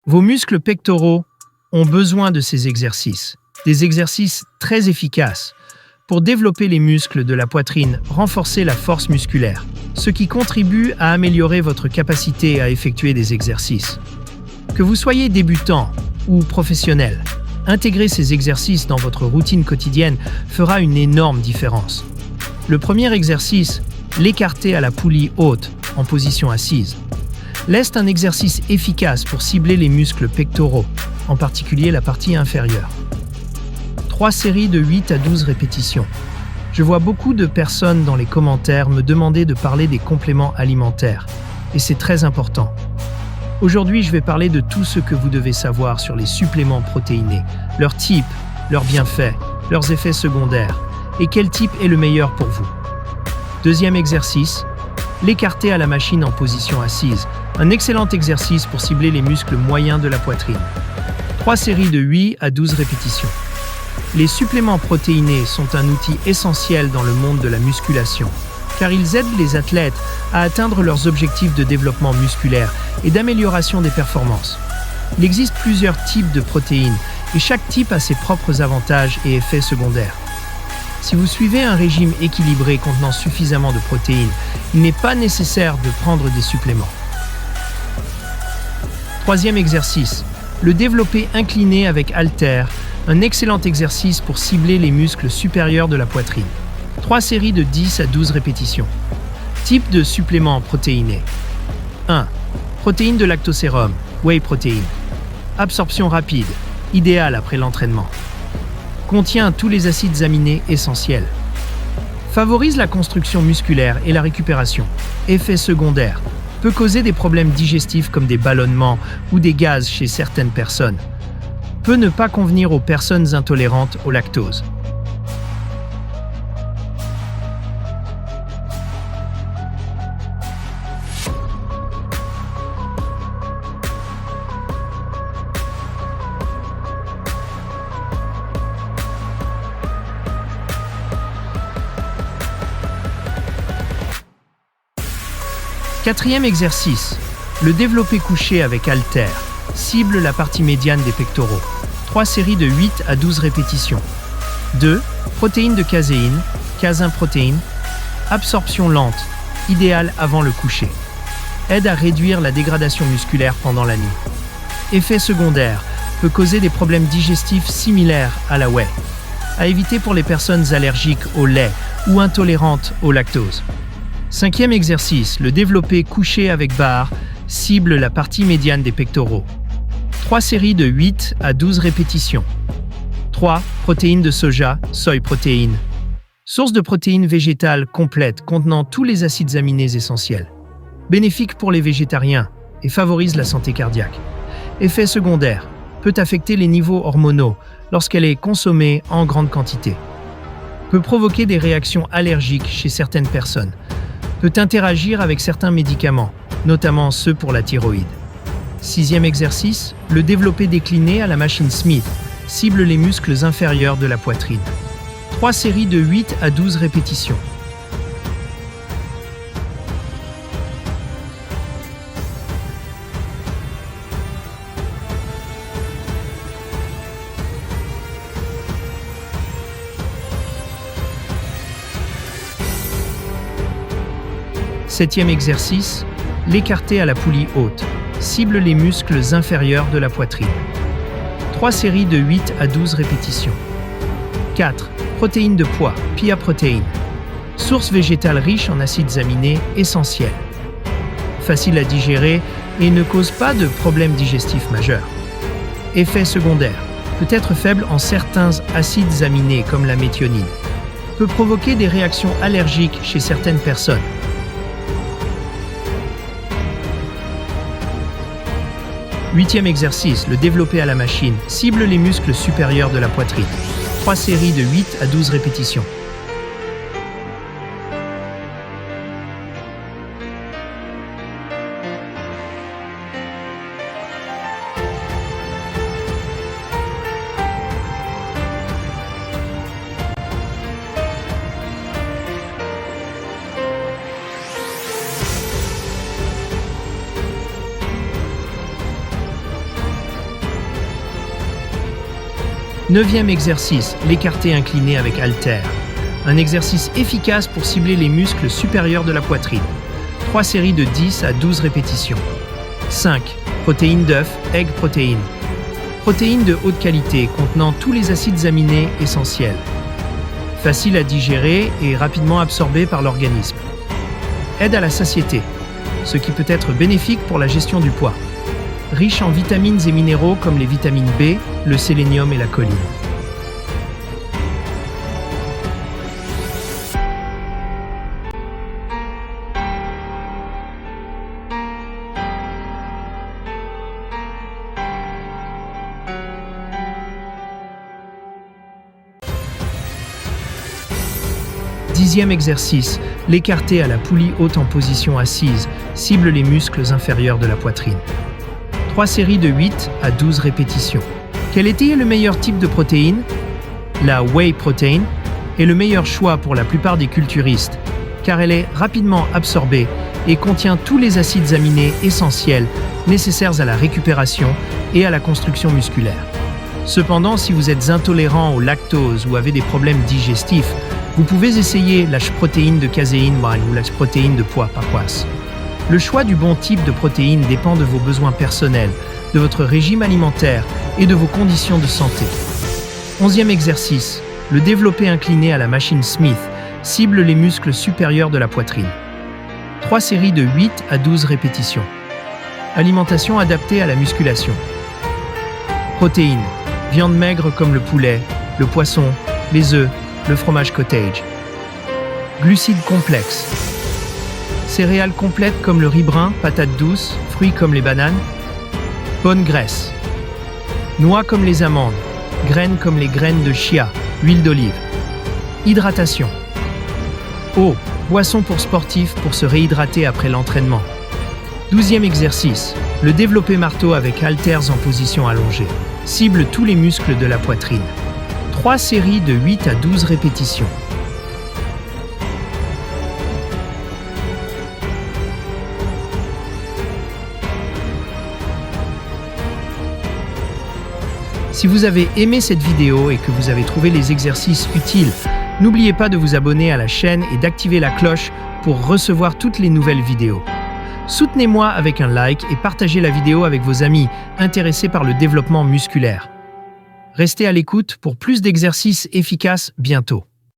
Vos muscles pectoraux ont besoin de ces exercices, des exercices très efficaces, pour développer les muscles de la poitrine, renforcer la force musculaire, ce qui contribue à améliorer votre capacité à effectuer des exercices. Que vous soyez débutant ou professionnel, intégrer ces exercices dans votre routine quotidienne fera une énorme différence. Le premier exercice, l'écarté à la poulie haute en position assise. L'est un exercice efficace pour cibler les muscles pectoraux, en particulier la partie inférieure. 3 séries de 8 à 12 répétitions. Je vois beaucoup de personnes dans les commentaires me demander de parler des compléments alimentaires, et c'est très important. Aujourd'hui, je vais parler de tout ce que vous devez savoir sur les suppléments protéinés, leur type, leurs bienfaits, leurs effets secondaires, et quel type est le meilleur pour vous. Deuxième exercice, l'écarté à la machine en position assise, un excellent exercice pour cibler les muscles moyens de la poitrine. 3 séries de 8 à 12 répétitions. Les suppléments protéinés sont un outil essentiel dans le monde de la musculation, car ils aident les athlètes à atteindre leurs objectifs de développement musculaire et d'amélioration des performances. Il existe plusieurs types de protéines, et chaque type a ses propres avantages et effets secondaires. Si vous suivez un régime équilibré contenant suffisamment de protéines, il n'est pas nécessaire de prendre des suppléments. Troisième exercice, le développé incliné avec haltères, un excellent exercice pour cibler les muscles supérieurs de la poitrine. 3 séries de 10 à 12 répétitions. Type de supplément protéiné. 1. Protéines de lactosérum, whey protein. Absorption rapide, idéal après l'entraînement. Contient tous les acides aminés essentiels. Favorise la construction musculaire et la récupération. Effets secondaires. Peut causer des problèmes digestifs comme des ballonnements ou des gaz chez certaines personnes. Peut ne pas convenir aux personnes intolérantes au lactose. Quatrième exercice, le développé couché avec haltères, cible la partie médiane des pectoraux. 3 séries de 8 à 12 répétitions. 2. Protéines de caséine, casin protéine, absorption lente, idéal avant le coucher. Aide à réduire la dégradation musculaire pendant la nuit. Effets secondaires, peut causer des problèmes digestifs similaires à la whey. À éviter pour les personnes allergiques au lait ou intolérantes au lactose. 5e exercice, le développé couché avec barre, cible la partie médiane des pectoraux. 3 séries de 8 à 12 répétitions. 3. Protéines de soja, soy protéine. Source de protéines végétales complète contenant tous les acides aminés essentiels. Bénéfique pour les végétariens et favorise la santé cardiaque. Effet secondaire, peut affecter les niveaux hormonaux lorsqu'elle est consommée en grande quantité. Peut provoquer des réactions allergiques chez certaines personnes. Peut interagir avec certains médicaments, notamment ceux pour la thyroïde. 6e exercice, le développé décliné à la machine Smith, cible les muscles inférieurs de la poitrine. 3 séries de 8 à 12 répétitions. Septième exercice, l'écarté à la poulie haute, cible les muscles inférieurs de la poitrine. 3 séries de 8 à 12 répétitions. 4. Protéines de pois, pea protein. Source végétale riche en acides aminés essentiels. Facile à digérer et ne cause pas de problèmes digestifs majeurs. Effet secondaire, peut être faible en certains acides aminés comme la méthionine. Peut provoquer des réactions allergiques chez certaines personnes. 8e exercice, le développé à la machine, cible les muscles supérieurs de la poitrine. 3 séries de 8 à 12 répétitions. 9e exercice, l'écarté incliné avec haltère. Un exercice efficace pour cibler les muscles supérieurs de la poitrine. 3 séries de 10 à 12 répétitions. 5. Protéines d'œuf, egg protéines. Protéines de haute qualité contenant tous les acides aminés essentiels. Facile à digérer et rapidement absorbé par l'organisme. Aide à la satiété, ce qui peut être bénéfique pour la gestion du poids. Riche en vitamines et minéraux comme les vitamines B, le sélénium et la choline. Dixième exercice, l'écarté à la poulie haute en position assise cible les muscles inférieurs de la poitrine. 3 séries de 8 à 12 répétitions. Quel était le meilleur type de protéine? La whey protein est le meilleur choix pour la plupart des culturistes, car elle est rapidement absorbée et contient tous les acides aminés essentiels nécessaires à la récupération et à la construction musculaire. Cependant, si vous êtes intolérant au lactose ou avez des problèmes digestifs, vous pouvez essayer la protéine de caséine ou la protéine de pois paroisse. Le choix du bon type de protéine dépend de vos besoins personnels, de votre régime alimentaire et de vos conditions de santé. 11e exercice, le développé incliné à la machine Smith cible les muscles supérieurs de la poitrine. 3 séries de 8 à 12 répétitions. Alimentation adaptée à la musculation. Protéines, viande maigre comme le poulet, le poisson, les œufs, le fromage cottage. Glucides complexes. Céréales complètes comme le riz brun, patates douces, fruits comme les bananes. Bonne graisse. Noix comme les amandes, graines comme les graines de chia, huile d'olive. Hydratation. Eau, boisson pour sportifs pour se réhydrater après l'entraînement. 12e exercice, le développé marteau avec haltères en position allongée. Cible tous les muscles de la poitrine. 3 séries de 8 à 12 répétitions. Si vous avez aimé cette vidéo et que vous avez trouvé les exercices utiles, n'oubliez pas de vous abonner à la chaîne et d'activer la cloche pour recevoir toutes les nouvelles vidéos. Soutenez-moi avec un like et partagez la vidéo avec vos amis intéressés par le développement musculaire. Restez à l'écoute pour plus d'exercices efficaces bientôt.